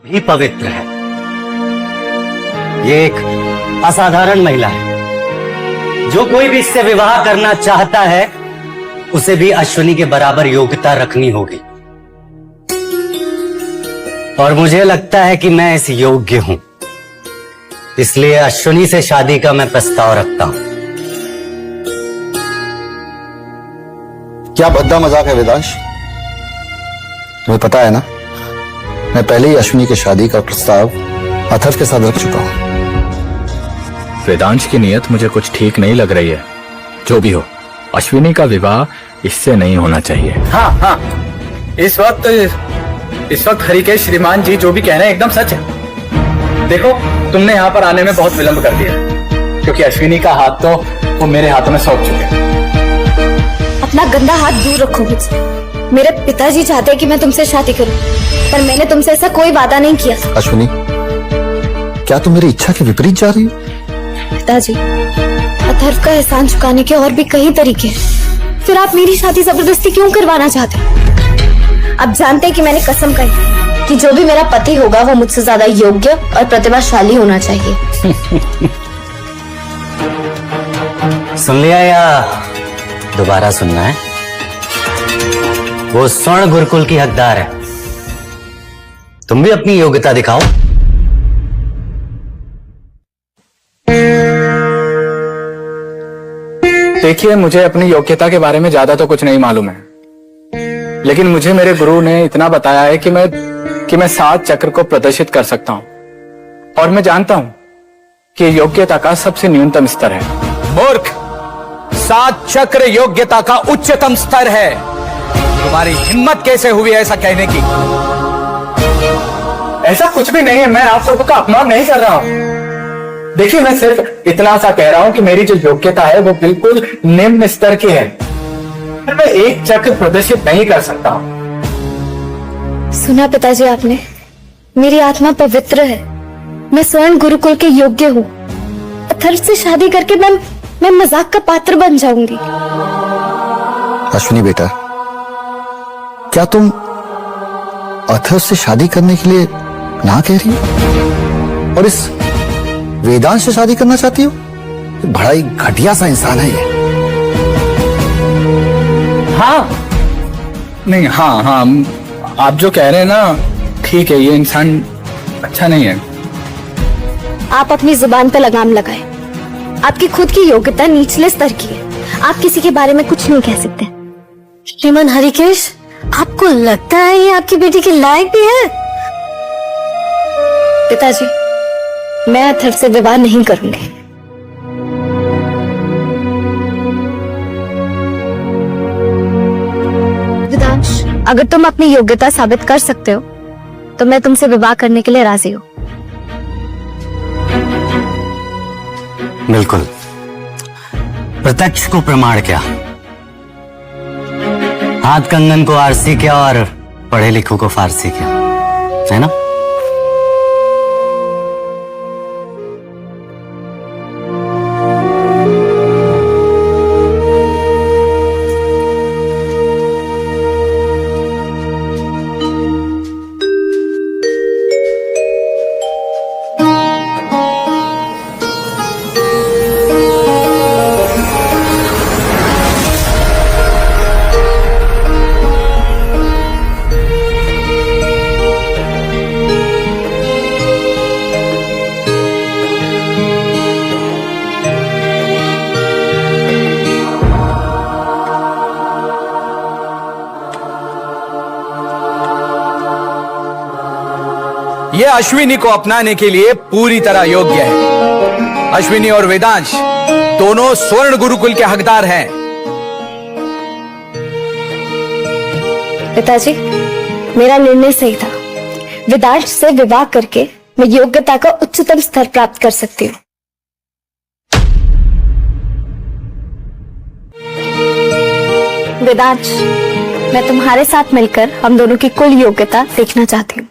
भी पवित्र है। ये एक असाधारण महिला है। जो कोई भी इससे विवाह करना चाहता है उसे भी अश्विनी के बराबर योग्यता रखनी होगी, और मुझे लगता है कि मैं इस योग्य हूं, इसलिए अश्विनी से शादी का मैं प्रस्ताव रखता हूं। क्या भद्दा मजाक है वेदांश? तुम्हें पता है ना, मैं पहले ही अश्विनी की शादी का प्रस्ताव अथर्व के साथ रख चुका हूं। वेदांश की नीयत मुझे कुछ ठीक नहीं लग रही है। जो भी हो, अश्विनी का विवाह इससे नहीं होना चाहिए। हाँ हाँ, इस वक्त हरिकेश श्रीमान जी जो भी कह रहे हैं एकदम सच है। देखो, तुमने यहाँ पर आने में बहुत विलंब कर दिया, क्योंकि अश्विनी का हाथ तो वो मेरे हाथों में सौंप चुके हैं। अपना गंदा हाथ दूर रखो मुझसे। मेरे पिताजी चाहते हैं कि मैं तुमसे शादी करूं, पर मैंने तुमसे ऐसा कोई वादा नहीं किया। अश्विनी, क्या तुम मेरी इच्छा के विपरीत जा रही हो? पिताजी, अथर्व का एहसान चुकाने के और भी कई तरीके हैं, फिर आप मेरी शादी जबरदस्ती क्यों करवाना चाहते हैं? आप जानते हैं कि मैंने कसम खाई कि जो भी मेरा पति होगा वो मुझसे ज्यादा योग्य और प्रतिभाशाली होना चाहिए। सुन लिया या दोबारा सुनना है? वो स्वर्ण गुरुकुल की हकदार है। तुम भी अपनी योग्यता दिखाओ। देखिए, मुझे अपनी योग्यता के बारे में ज्यादा तो कुछ नहीं मालूम है, लेकिन मुझे मेरे गुरु ने इतना बताया है कि मैं 7 चक्र को प्रदर्शित कर सकता हूं, और मैं जानता हूं कि योग्यता का सबसे न्यूनतम स्तर है। मूर्ख, 7 चक्र योग्यता का उच्चतम स्तर है। तुम्हारी हिम्मत कैसे हुई ऐसा कहने की? ऐसा कुछ भी नहीं है, मैं आप सबका अपमान नहीं कर रहा हूं। देखिए, मैं सिर्फ इतना सा कह रहा हूं कि मेरी जो योग्यता है वो बिल्कुल निम्न स्तर की है। मैं 1 चक्र प्रदर्शित नहीं कर सकता हूं। सुना पिताजी आपने, मेरी आत्मा पवित्र है। मैं स्वर्ण गुरुकुल के योग्य हूँ। अथर्व से शादी करके मैं मजाक का पात्र बन जाऊंगी। अश्विनी बेटा, क्या तुम अथर्व से शादी करने के लिए ना कह रही हो, और इस वेदांश से शादी करना चाहती हो? बड़ा ही घटिया सा इंसान है ये। हाँ नहीं, हाँ हाँ, आप जो कह रहे हैं ना ठीक है, ये इंसान अच्छा नहीं है। आप अपनी जुबान पे लगाम लगाए। आपकी खुद की योग्यता निचले स्तर की है। आप किसी के बारे में कुछ नहीं कह सकते। श्रीमान हरिकेश, आपको लगता है ये आपकी बेटी के लायक भी है? पिताजी, मैं अथर्व से विवाह नहीं करूंगी। वेदांश, अगर तुम अपनी योग्यता साबित कर सकते हो तो मैं तुमसे विवाह करने के लिए राजी हूँ। बिल्कुल, प्रत्यक्ष को प्रमाण क्या, हाथ कंगन को आरसी क्या, और पढ़े लिखों को फारसी क्या, है ना? ये अश्विनी को अपनाने के लिए पूरी तरह योग्य है। अश्विनी और वेदांश दोनों स्वर्ण गुरुकुल के हकदार हैं। पिताजी, मेरा निर्णय सही था। वेदांश से विवाह करके मैं योग्यता का उच्चतम स्तर प्राप्त कर सकती हूँ। वेदांश, मैं तुम्हारे साथ मिलकर हम दोनों की कुल योग्यता देखना चाहती हूँ।